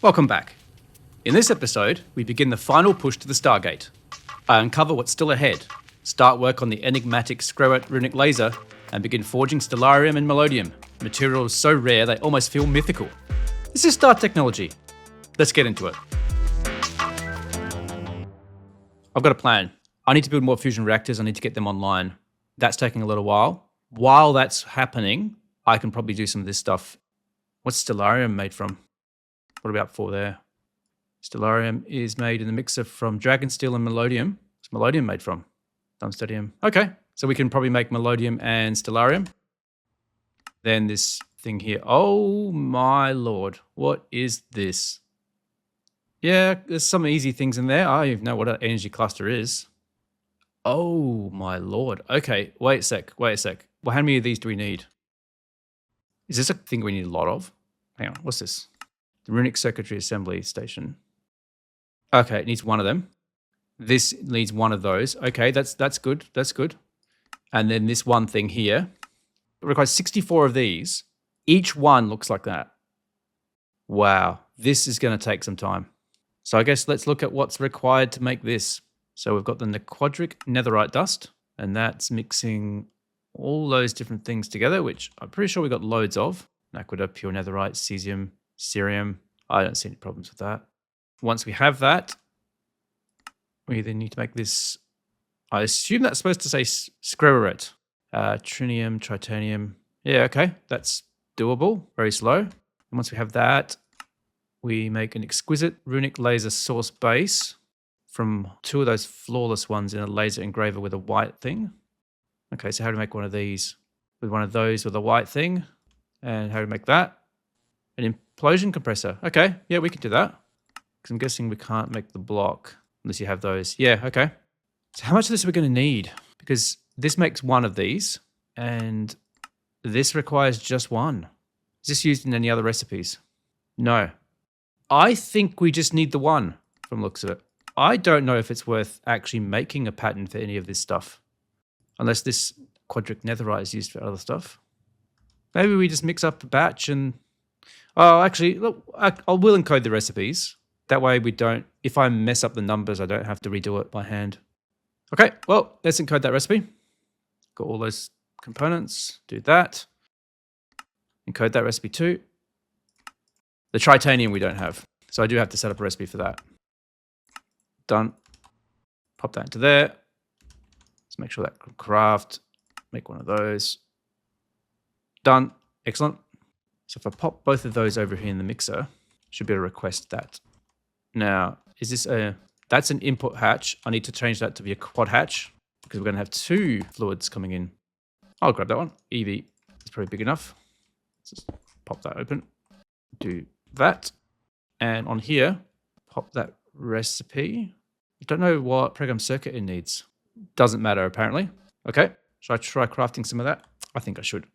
Welcome back. In this episode, we begin the final push to the Stargate. I uncover what's still ahead, start work on the enigmatic Screret Runic laser, and begin forging Stellarium and Melodium, materials so rare they almost feel mythical. This is Star Technology. Let's get into it. I've got a plan. I need to build more fusion reactors. I need to get them online. That's taking a little while. While that's happening, I can probably do some of this stuff. What's Stellarium made from? What about for there? Stellarium is made in the mixer from Dragonsteel and Melodium. What's Melodium made from? Tungstenium. Okay, so we can probably make Melodium and Stellarium. Then this thing here. Oh my lord, what is this? Yeah, there's some easy things in there. I don't even know what an energy cluster is. Oh my lord. Okay, wait a sec. Well, how many of these do we need? Is this a thing we need a lot of? Hang on, what's this? The Runic Circuitry Assembly Station. Okay, it needs one of them. This needs one of those. Okay, that's good. That's good. And then this one thing here. It requires 64 of these. Each one looks like that. Wow, this is going to take some time. So I guess let's look at what's required to make this. So we've got the quadric netherite dust, and that's mixing all those different things together, which I'm pretty sure we got loads of. Naquita, pure netherite, cesium, cerium. I don't see any problems with that. Once we have that, we then need to make this. I assume that's supposed to say Screret. Trinium, tritanium. Yeah, okay, that's doable. Very slow. And once we have that, we make an exquisite runic laser source base from two of those flawless ones in a laser engraver with a white thing. Okay, so how do we make one of these? With one of those with a white thing. And how do we make that? An implosion compressor. Okay, yeah, we can do that. Because I'm guessing we can't make the block unless you have those. Yeah, okay. So how much of this are we going to need? Because this makes one of these, and this requires just one. Is this used in any other recipes? No. I think we just need the one from the looks of it. I don't know if it's worth actually making a pattern for any of this stuff. Unless this quadric netherite is used for other stuff. Maybe we just mix up a batch and... Oh, actually, look, we'll encode the recipes. That way we don't... If I mess up the numbers, I don't have to redo it by hand. Okay, well, let's encode that recipe. Got all those components. Do that. Encode that recipe too. The tritanium we don't have. So I do have to set up a recipe for that. Done. Pop that into there. Let's make sure that can craft. Make one of those. Done. Excellent. So if I pop both of those over here in the mixer, should be able to request that. Now, is this a... That's an input hatch. I need to change that to be a quad hatch because we're going to have two fluids coming in. I'll grab that one. EV is probably big enough. Let's just pop that open. Do that. And on here, pop that recipe. I don't know what program circuit it needs. Doesn't matter, apparently. Okay. Should I try crafting some of that? I think I should.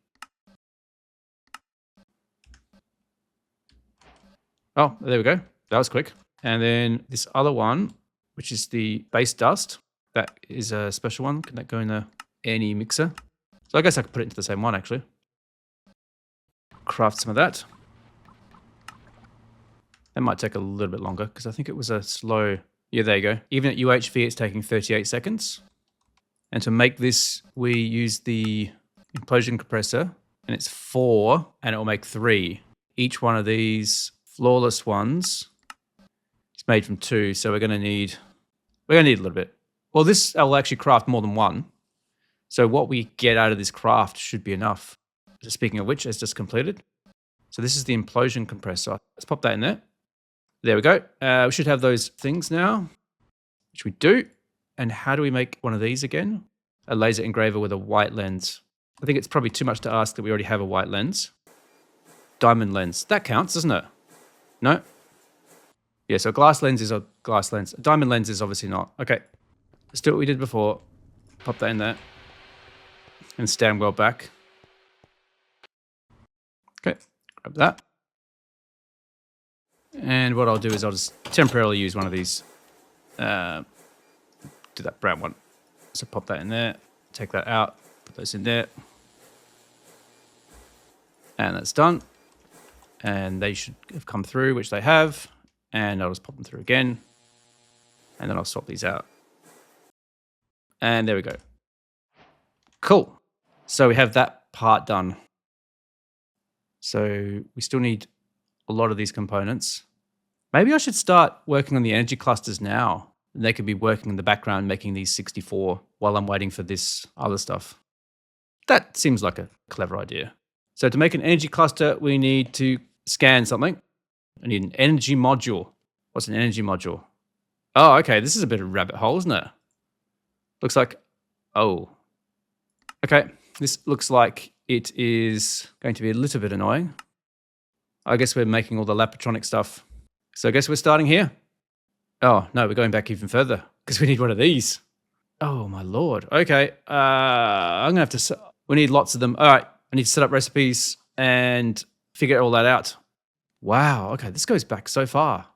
Oh, there we go. That was quick. And then this other one, which is the base dust, that is a special one. Can that go in any mixer? So I guess I could put it into the same one, actually. Craft some of that. That might take a little bit longer because I think it was a slow... Yeah, there you go. Even at UHV, it's taking 38 seconds. And to make this, we use the implosion compressor, and it's 4, and it will make 3. Each one of these flawless ones is made from 2, so we're going to need a little bit. Well, this will actually craft more than one. So what we get out of this craft should be enough. So speaking of which, it's just completed. So this is the implosion compressor. Let's pop that in there. There we go. We should have those things now, which we do. And how do we make one of these again? A laser engraver with a white lens. I think it's probably too much to ask that we already have a white lens. Diamond lens. That counts, doesn't it? No? Yeah, so glass lens is a glass lens. A diamond lens is obviously not. Okay. Let's do what we did before. Pop that in there. And stand well back. Okay. Grab that. And what I'll do is I'll just temporarily use one of these. Do that brown one. So pop that in there. Take that out. Put those in there. And that's done. And they should have come through, which they have. And I'll just pop them through again. And then I'll swap these out. And there we go. Cool. So we have that part done. So we still need a lot of these components. Maybe I should start working on the energy clusters now. They could be working in the background, making these 64 while I'm waiting for this other stuff. That seems like a clever idea. So to make an energy cluster, we need to scan something. I need an energy module. What's an energy module? Oh, okay. This is a bit of a rabbit hole, isn't it? Looks like, oh. Okay. This looks like it is going to be a little bit annoying. I guess we're making all the Lapatronic stuff. So I guess we're starting here. Oh, no, we're going back even further because we need one of these. Oh, my Lord. Okay. I'm going to have to, we need lots of them. All right. I need to set up recipes and figure all that out. Wow. Okay. This goes back so far.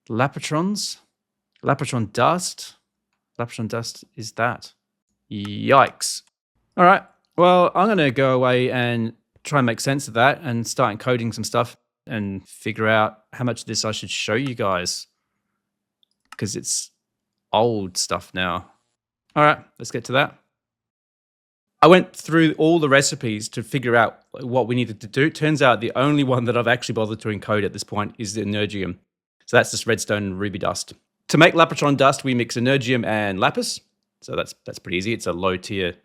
Lapatrons. Lapatron dust. Lapatron dust is that. Yikes. All right. Well, I'm going to go away and try and make sense of that and start encoding some stuff and figure out how much of this I should show you guys because it's old stuff now. All right, let's get to that. I went through all the recipes to figure out what we needed to do. It turns out the only one that I've actually bothered to encode at this point is the Energium. So that's just redstone and ruby dust. To make Lapatron dust, we mix Energium and lapis. So that's pretty easy. It's a low tier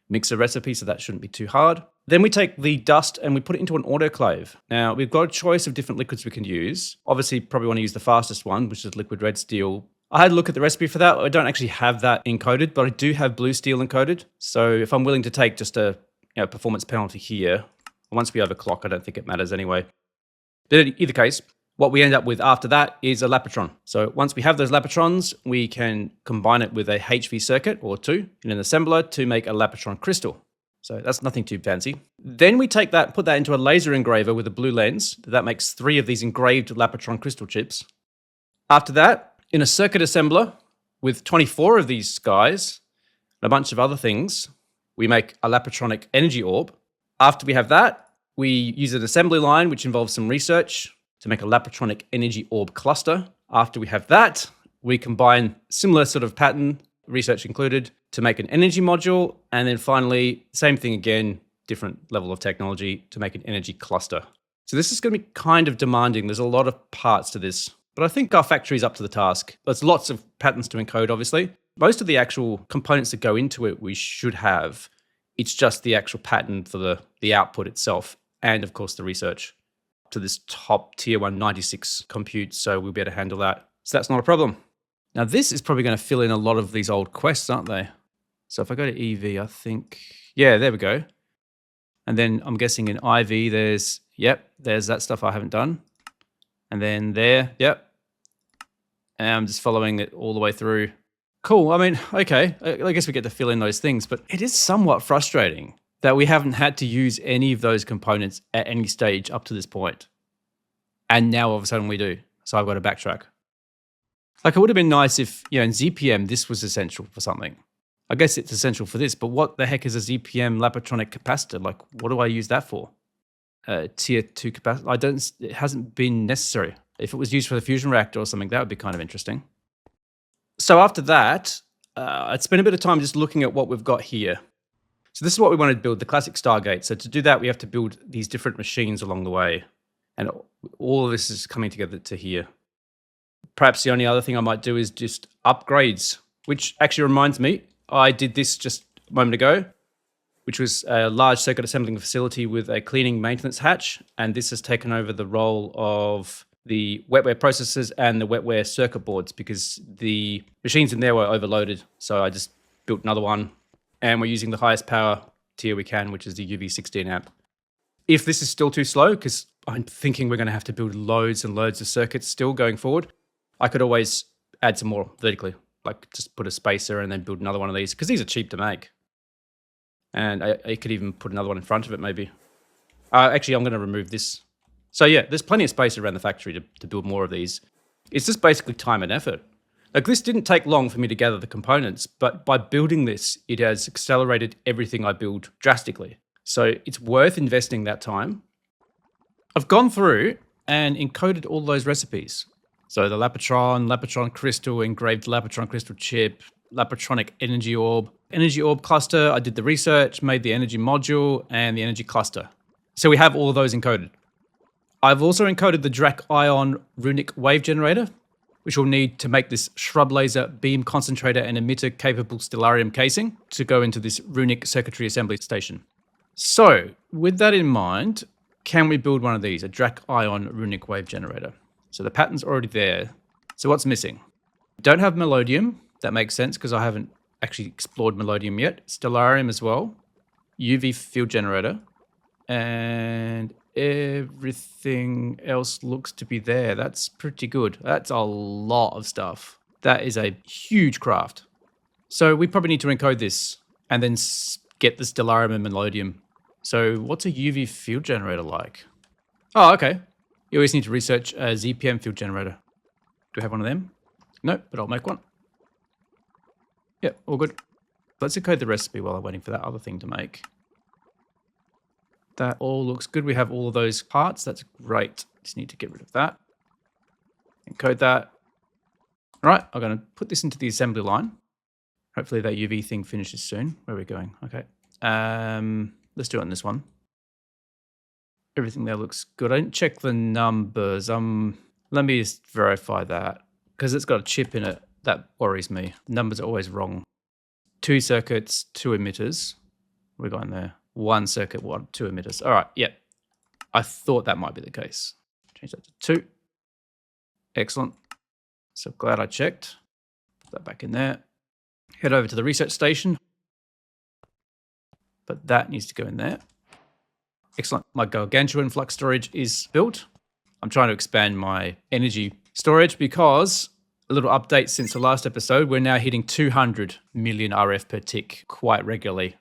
mixer recipe, so that shouldn't be too hard. Then we take the dust and we put it into an autoclave. Now, we've got a choice of different liquids we can use. Obviously, probably want to use the fastest one, which is liquid red steel. I had a look at the recipe for that. I don't actually have that encoded, but I do have blue steel encoded. So if I'm willing to take just a performance penalty here, once we overclock, I don't think it matters anyway. But in either case, what we end up with after that is a Lapatron. So once we have those Lapatrons, we can combine it with a HV circuit or two in an assembler to make a Lapatron crystal. So that's nothing too fancy. Then we take that, put that into a laser engraver with a blue lens. That makes 3 of these engraved Lapatron crystal chips. After that, in a circuit assembler with 24 of these guys and a bunch of other things, we make a Lapatronic energy orb. After we have that, we use an assembly line, which involves some research to make a Lapatronic energy orb cluster. After we have that, we combine similar sort of pattern, research included, to make an energy module. And then finally, same thing again, different level of technology to make an energy cluster. So this is going to be kind of demanding. There's a lot of parts to this, but I think our factory is up to the task. There's lots of patterns to encode, obviously. Most of the actual components that go into it, we should have. It's just the actual pattern for the output itself. And of course, the research to this top tier 196 compute. So we'll be able to handle that. So that's not a problem. Now this is probably going to fill in a lot of these old quests, aren't they? So if I go to EV, I think, yeah, there we go. And then I'm guessing in IV, there's that stuff I haven't done. And then there, yep. And I'm just following it all the way through. Cool, I mean, okay, I guess we get to fill in those things, but it is somewhat frustrating that we haven't had to use any of those components at any stage up to this point. And now all of a sudden we do. So I've got to backtrack. Like it would have been nice if, in ZPM, this was essential for something. I guess it's essential for this, but what the heck is a ZPM Lapatronic capacitor? Like, what do I use that for? Tier 2 capacitor? It hasn't been necessary. If it was used for the fusion reactor or something, that would be kind of interesting. So after that, I'd spend a bit of time just looking at what we've got here. So this is what we wanted to build, the classic Stargate. So to do that, we have to build these different machines along the way. And all of this is coming together to here. Perhaps the only other thing I might do is just upgrades, which actually reminds me, I did this just a moment ago, which was a large circuit assembling facility with a cleaning maintenance hatch. And this has taken over the role of the wetware processors and the wetware circuit boards because the machines in there were overloaded. So I just built another one. And we're using the highest power tier we can, which is the UV16 amp. If this is still too slow, because I'm thinking we're going to have to build loads and loads of circuits still going forward, I could always add some more vertically, like just put a spacer and then build another one of these, because these are cheap to make. And I could even put another one in front of it, maybe. Actually, I'm going to remove this. So yeah, there's plenty of space around the factory to build more of these. It's just basically time and effort. Like this didn't take long for me to gather the components, but by building this, it has accelerated everything I build drastically. So it's worth investing that time. I've gone through and encoded all those recipes. So the Lapotron crystal, engraved Lapotron crystal chip, Lapotronic energy orb cluster. I did the research, made the energy module and the energy cluster. So we have all of those encoded. I've also encoded the Drac Ion Runic wave generator, which we'll need to make this shrub laser beam concentrator and emitter capable Stellarium casing to go into this Runic circuitry assembly station. So with that in mind, can we build one of these, a Drac Ion Runic wave generator? So the pattern's already there. So what's missing? Don't have Melodium. That makes sense because I haven't actually explored Melodium yet. Stellarium as well. UV field generator. And everything else looks to be there. That's pretty good. That's a lot of stuff. That is a huge craft. So we probably need to encode this and then get the Stellarium and Melodium. So what's a UV field generator like? Oh, okay. You always need to research a ZPM field generator. Do we have one of them? No, but I'll make one. Yeah, all good. Let's encode the recipe while I'm waiting for that other thing to make. That all looks good. We have all of those parts. That's great. Just need to get rid of that. Encode that. All right, I'm going to put this into the assembly line. Hopefully that UV thing finishes soon. Where are we going? Okay. Let's do it on this one. Everything there looks good. I didn't check the numbers. Let me just verify that because it's got a chip in it. That worries me. The numbers are always wrong. 2 circuits, 2 emitters. We're going there. 1 circuit, 2 emitters. All right, yep. I thought that might be the case. Change that to 2. Excellent. So glad I checked. Put that back in there. Head over to the research station. But that needs to go in there. Excellent. My gargantuan flux storage is built. I'm trying to expand my energy storage because a little update since the last episode, we're now hitting 200 million RF per tick quite regularly.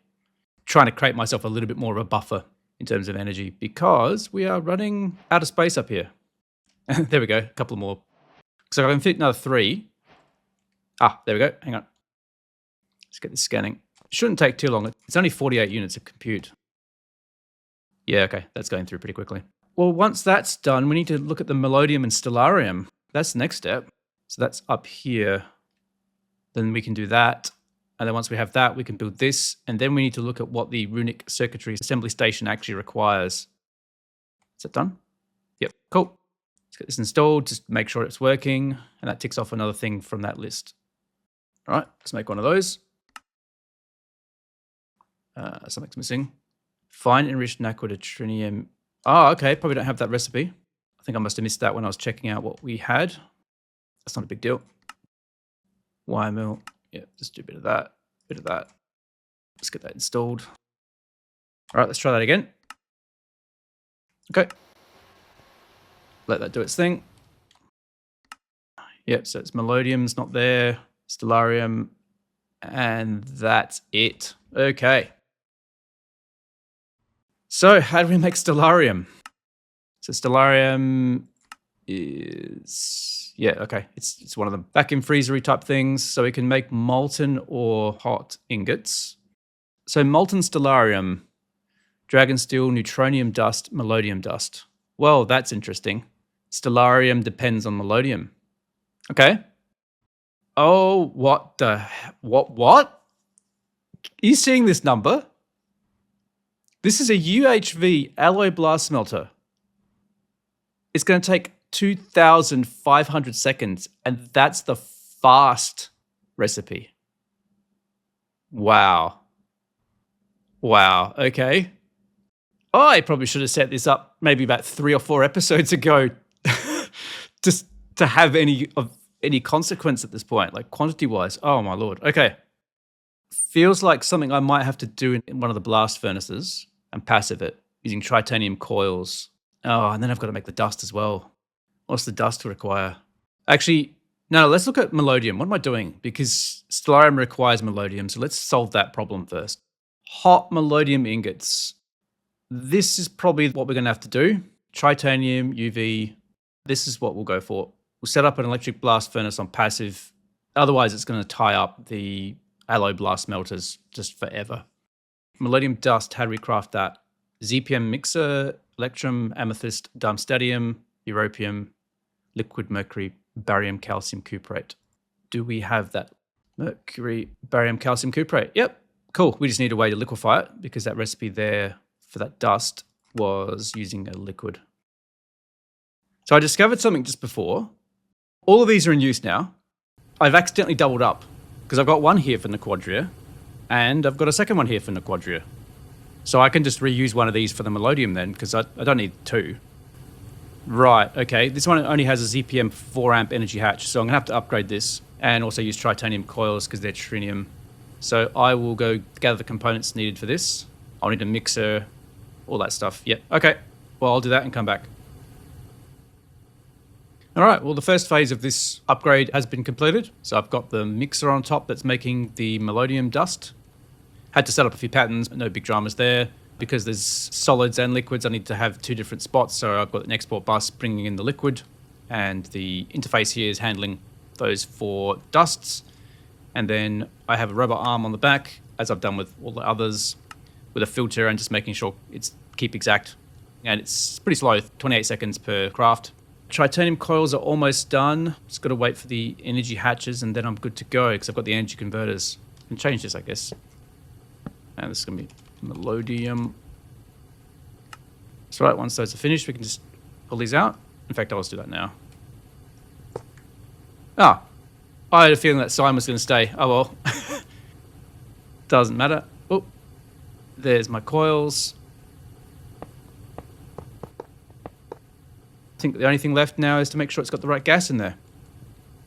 Trying to create myself a little bit more of a buffer in terms of energy because we are running out of space up here. There we go, a couple more. So I can fit another 3. Ah, there we go, hang on. Let's get this scanning. Shouldn't take too long. It's only 48 units of compute. Yeah, okay, that's going through pretty quickly. Well, once that's done, we need to look at the Melodium and Stellarium. That's the next step. So that's up here. Then we can do that. And then once we have that, we can build this. And then we need to look at what the Runic circuitry assembly station actually requires. Is that done? Yep, cool. Let's get this installed, just make sure it's working. And that ticks off another thing from that list. All right, let's make one of those. Something's missing. Fine enriched naquadotrinium. Oh, okay, probably don't have that recipe. I think I must have missed that when I was checking out what we had. That's not a big deal. Wire mill. Yeah, just do a bit of that, bit of that. Let's get that installed. All right, let's try that again. Okay. Let that do its thing. Yep, so it's Melodium's not there, Stellarium, and that's it. Okay. So how do we make Stellarium? So Stellarium is, yeah, okay. It's one of the vacuum freezery type things. So we can make molten or hot ingots. So molten Stellarium, dragon steel, neutronium dust, Melodium dust. Well, that's interesting. Stellarium depends on Melodium. Okay. Oh, what the, what? Are you seeing this number? This is a UHV alloy blast smelter. It's going to take 2,500 seconds, and that's the fast recipe. Wow. Wow, okay. Oh, I probably should have set this up maybe about 3 or 4 episodes ago just to have any consequence at this point, like quantity-wise. Oh, my Lord. Okay. Feels like something I might have to do in one of the blast furnaces and passive it using tritanium coils. Oh, and then I've got to make the dust as well. What's the dust require? Actually, no, let's look at Melodium. What am I doing? Because Stellarium requires Melodium, so let's solve that problem first. Hot Melodium ingots. This is probably what we're going to have to do. Tritanium, UV. This is what we'll go for. We'll set up an electric blast furnace on passive. Otherwise, it's going to tie up the alloy blast smelters just forever. Melodium dust, how do we craft that? ZPM mixer, electrum, amethyst, darmstadium. europium, liquid mercury, barium, calcium cuprate. Do we have that? Mercury, barium, calcium cuprate. Yep, cool. We just need a way to liquefy it because that recipe there for that dust was using a liquid. So I discovered something just before. All of these are in use now. I've accidentally doubled up because I've got one here for Nequadria and I've got a second one here for Nequadria. So I can just reuse one of these for the Melodium then because I don't need two. Right, okay. This one only has a ZPM 4 amp energy hatch, so I'm going to have to upgrade this and also use titanium coils because they're tritium. So I will go gather the components needed for this. I'll need a mixer, all that stuff. Yep, okay. Well, I'll do that and come back. All right, well, the first phase of this upgrade has been completed. So I've got the mixer on top that's making the Melodium dust. Had to set up a few patterns, but no big dramas there. Because there's solids and liquids, I need to have two different spots. So I've got an export bus bringing in the liquid, and the interface here is handling those four dusts. And then I have a robot arm on the back, as I've done with all the others, with a filter and just making sure it's keep exact. And it's pretty slow, 28 seconds per craft. Titanium coils are almost done. Just got to wait for the energy hatches, and then I'm good to go because I've got the energy converters. I can change this, I guess. And this is going to be Melodium. That's right, once those are finished, we can just pull these out. In fact, I'll just do that now. Ah, I had a feeling that sign was going to stay. Oh well. Doesn't matter. Oh, there's my coils. I think the only thing left now is to make sure it's got the right gas in there.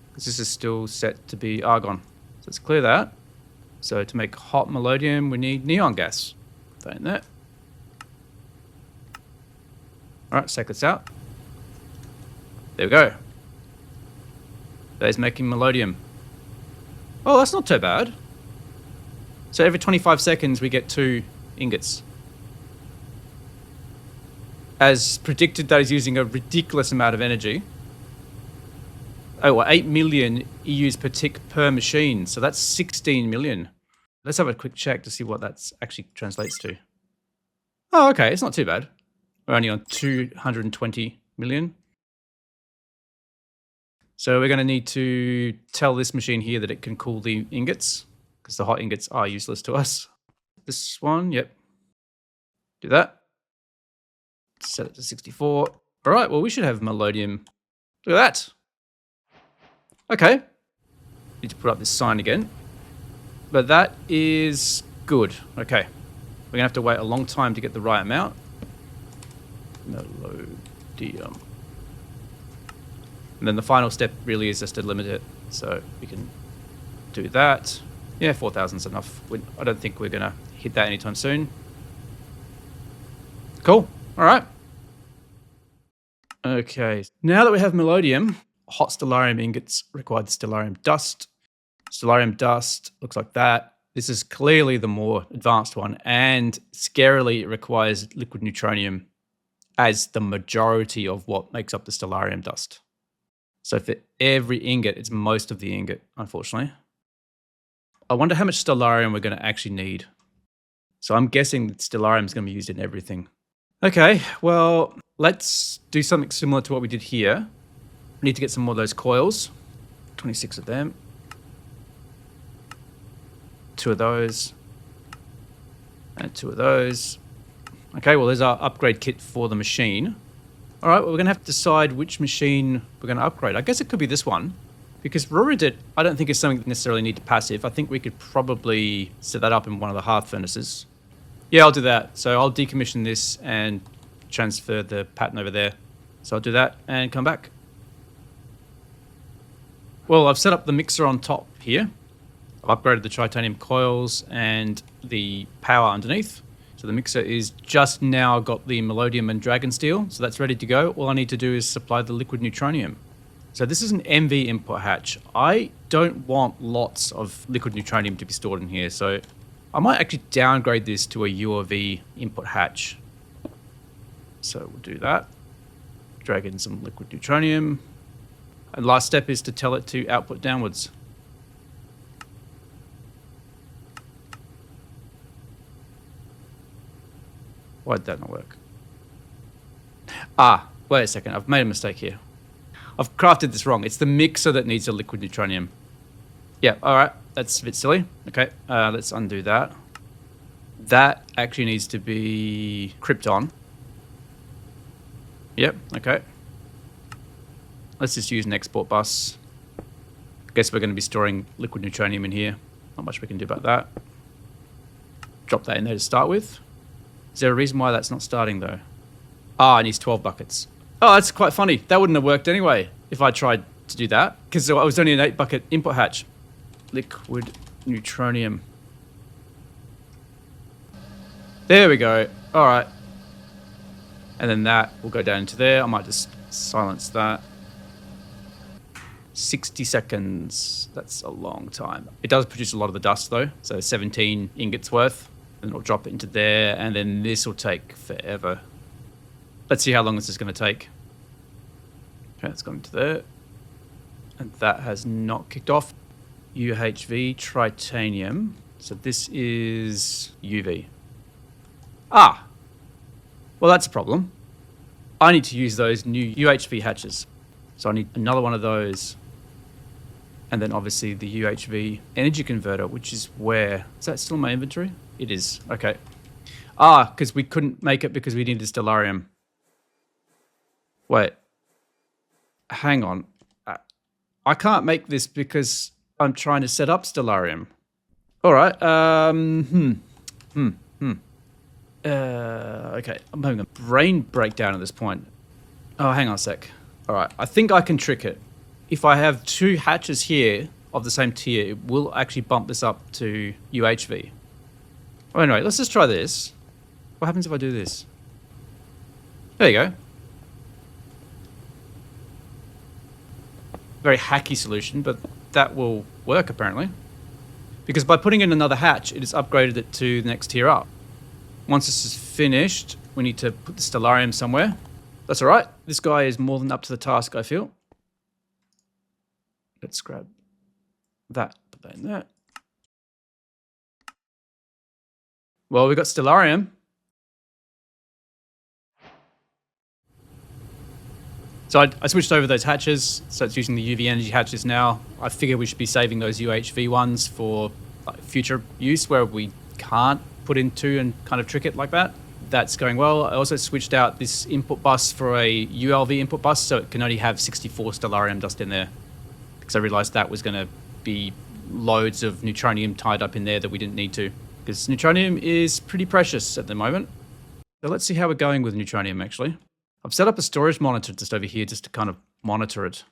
Because this is still set to be argon. So let's clear that. So to make hot Melodium, we need neon gas. Put that in there. All right, take this out. There we go. That is making Melodium. Oh, that's not too bad. So every 25 seconds, we get 2 ingots. As predicted, that is using a ridiculous amount of energy. Oh, well, 8 million EUs per tick per machine. So that's 16 million. Let's have a quick check to see what that actually translates to. Oh, okay, it's not too bad. We're only on 220 million. So we're going to need to tell this machine here that it can cool the ingots, because the hot ingots are useless to us. This one, yep. Do that. Set it to 64. All right, well, we should have Melodium. Look at that. Okay. Need to put up this sign again. But that is good. Okay. We're going to have to wait a long time to get the right amount. Melodium. And then the final step really is just to limit it. So we can do that. Yeah, 4,000 is enough. I don't think we're going to hit that anytime soon. Cool. All right. Okay. Now that we have Melodium, hot Stellarium ingots require the Stellarium dust. Stellarium dust looks like that. This is clearly the more advanced one, and scarily it requires liquid neutronium as the majority of what makes up the Stellarium dust. So for every ingot, it's most of the ingot, unfortunately. I wonder how much Stellarium we're going to actually need. So I'm guessing that Stellarium is going to be used in everything. Okay, well, let's do something similar to what we did here. We need to get some more of those coils. 26 of them. 2 of those. And 2 of those. Okay, well, there's our upgrade kit for the machine. All right, well, we're going to have to decide which machine we're going to upgrade. I guess it could be this one. Because Runic, I don't think is something that necessarily need to passive. I think we could probably set that up in one of the hearth furnaces. Yeah, I'll do that. So I'll decommission this and transfer the pattern over there. So I'll do that and come back. Well, I've set up the mixer on top here. I've upgraded the titanium coils and the power underneath. So the mixer is just now got the Melodium and Dragon Steel. So that's ready to go. All I need to do is supply the liquid neutronium. So this is an MV input hatch. I don't want lots of liquid neutronium to be stored in here. So I might actually downgrade this to a U or V input hatch. So we'll do that. Drag in some liquid neutronium. And last step is to tell it to output downwards. Why did that not work? Ah, Wait a second, I've made a mistake here. I've crafted this wrong. It's the mixer that needs a liquid neutronium. Yeah, all right, that's a bit silly. Okay, let's undo that. That actually needs to be krypton. Yep, okay. Let's just use an export bus. Guess we're going to be storing liquid neutronium in here. Not much we can do about that. Drop that in there to start with. Is there a reason why that's not starting though? Ah, it needs 12 buckets. Oh, that's quite funny. That wouldn't have worked anyway if I tried to do that, because it was only an 8 bucket input hatch. Liquid neutronium. There we go. All right. And then that will go down into there. I might just silence that. 60 seconds. That's a long time. It does produce a lot of the dust though. So 17 ingots worth. And it'll drop it into there. And then this will take forever. Let's see how long this is going to take. Okay, it's gone into there. And that has not kicked off. UHV tritanium. So this is UV. Ah. Well, that's a problem. I need to use those new UHV hatches. So I need another one of those. And then obviously the UHV energy converter, which is where... Is that still in my inventory? It is. Okay. Ah, because we couldn't make it because we needed Stellarium. Wait. Hang on. I can't make this because I'm trying to set up Stellarium. All right. Okay. I'm having a brain breakdown at this point. Oh, hang on a sec. All right. I think I can trick it. If I have 2 hatches here of the same tier, it will actually bump this up to UHV. Oh, anyway, let's just try this. What happens if I do this? There you go. Very hacky solution, but that will work apparently. Because by putting in another hatch, it has upgraded it to the next tier up. Once this is finished, we need to put the Stellarium somewhere. That's all right. This guy is more than up to the task, I feel. Let's grab that, put that in there. Well, we got Stellarium. So I switched over those hatches, so it's using the UV energy hatches now. I figure we should be saving those UHV ones for future use where we can't put in 2 and kind of trick it like that. That's going well. I also switched out this input bus for a ULV input bus, so it can only have 64 Stellarium dust in there. Because I realized that was going to be loads of neutronium tied up in there that we didn't need to. Because neutronium is pretty precious at the moment. So let's see how we're going with neutronium actually. I've set up a storage monitor just over here just to kind of monitor it.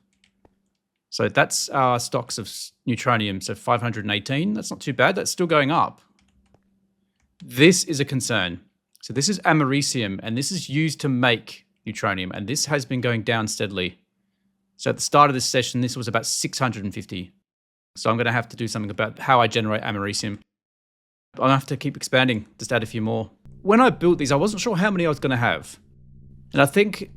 So that's our stocks of neutronium. So 518, that's not too bad. That's still going up. This is a concern. So this is americium, and this is used to make neutronium, and this has been going down steadily. So at the start of this session, this was about 650. So I'm going to have to do something about how I generate americium. I'm going to have to keep expanding, just add a few more. When I built these, I wasn't sure how many I was going to have. And I think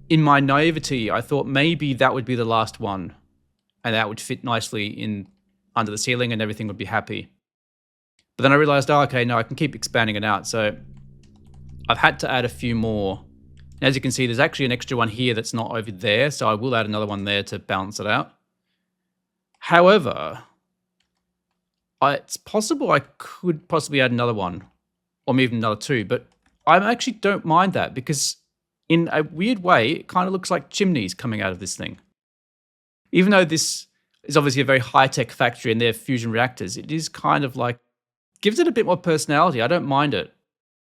in my naivety, I thought maybe that would be the last one. And that would fit nicely in under the ceiling and everything would be happy. But then I realized, oh, okay, no, I can keep expanding it out. So I've had to add a few more. And as you can see, there's actually an extra one here that's not over there. So I will add another one there to balance it out. However, it's possible I could possibly add another one or maybe another 2. But I actually don't mind that because in a weird way, it kind of looks like chimneys coming out of this thing. Even though this is obviously a very high-tech factory and they're fusion reactors, it is kind of like, gives it a bit more personality. I don't mind it.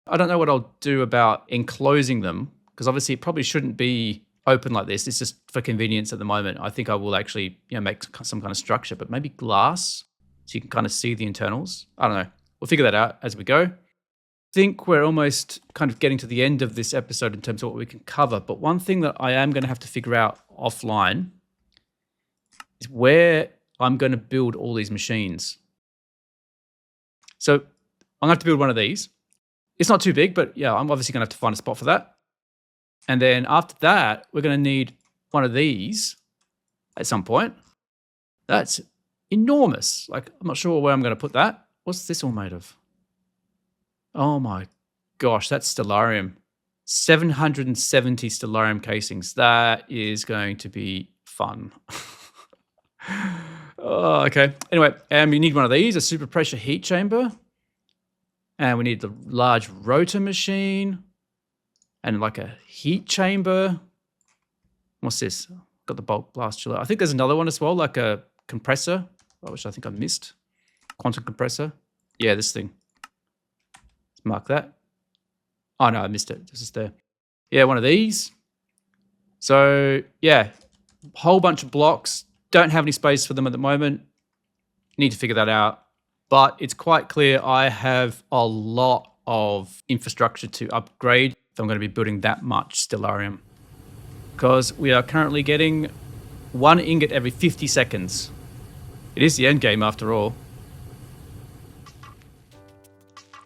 I don't know what I'll do about enclosing them, because obviously it probably shouldn't be open like this. It's just for convenience at the moment. I think I will actually make some kind of structure, but maybe glass so you can kind of see the internals. I don't know. We'll figure that out as we go. I think we're almost kind of getting to the end of this episode in terms of what we can cover. But one thing that I am going to have to figure out offline is where I'm going to build all these machines. So I'm going to have to build one of these. It's not too big, but yeah, I'm obviously going to have to find a spot for that. And then after that, we're going to need one of these at some point. That's enormous. Like, I'm not sure where I'm going to put that. What's this all made of? Oh my gosh, that's Stellarium. 770 Stellarium casings. That is going to be fun. Oh, okay. Anyway, you need one of these, a super pressure heat chamber. And we need the large rotor machine. And like a heat chamber. What's this? Got the bulk blast chiller. I think there's another one as well, like a compressor, which I think I missed. Quantum compressor. Yeah, this thing. Let's mark that. Oh, no, I missed it. This is there. Yeah, one of these. So, yeah, whole bunch of blocks. Don't have any space for them at the moment. Need to figure that out. But it's quite clear I have a lot of infrastructure to upgrade if I'm going to be building that much Stellarium. Because we are currently getting 1 ingot every 50 seconds. It is the end game after all.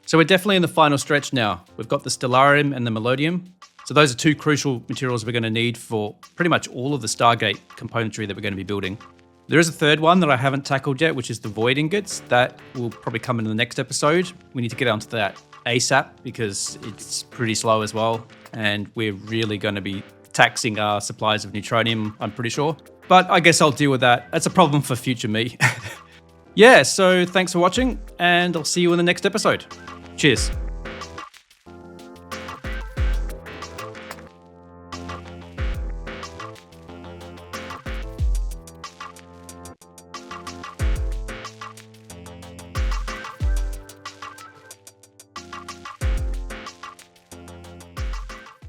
So we're definitely in the final stretch now. We've got the Stellarium and the Melodium. So those are 2 crucial materials we're going to need for pretty much all of the Stargate componentry that we're going to be building. There is a third one that I haven't tackled yet, which is the void ingots. That will probably come in the next episode. We need to get onto that ASAP because it's pretty slow as well. And we're really going to be taxing our supplies of neutronium, I'm pretty sure. But I guess I'll deal with that. That's a problem for future me. Yeah, so thanks for watching, and I'll see you in the next episode. Cheers.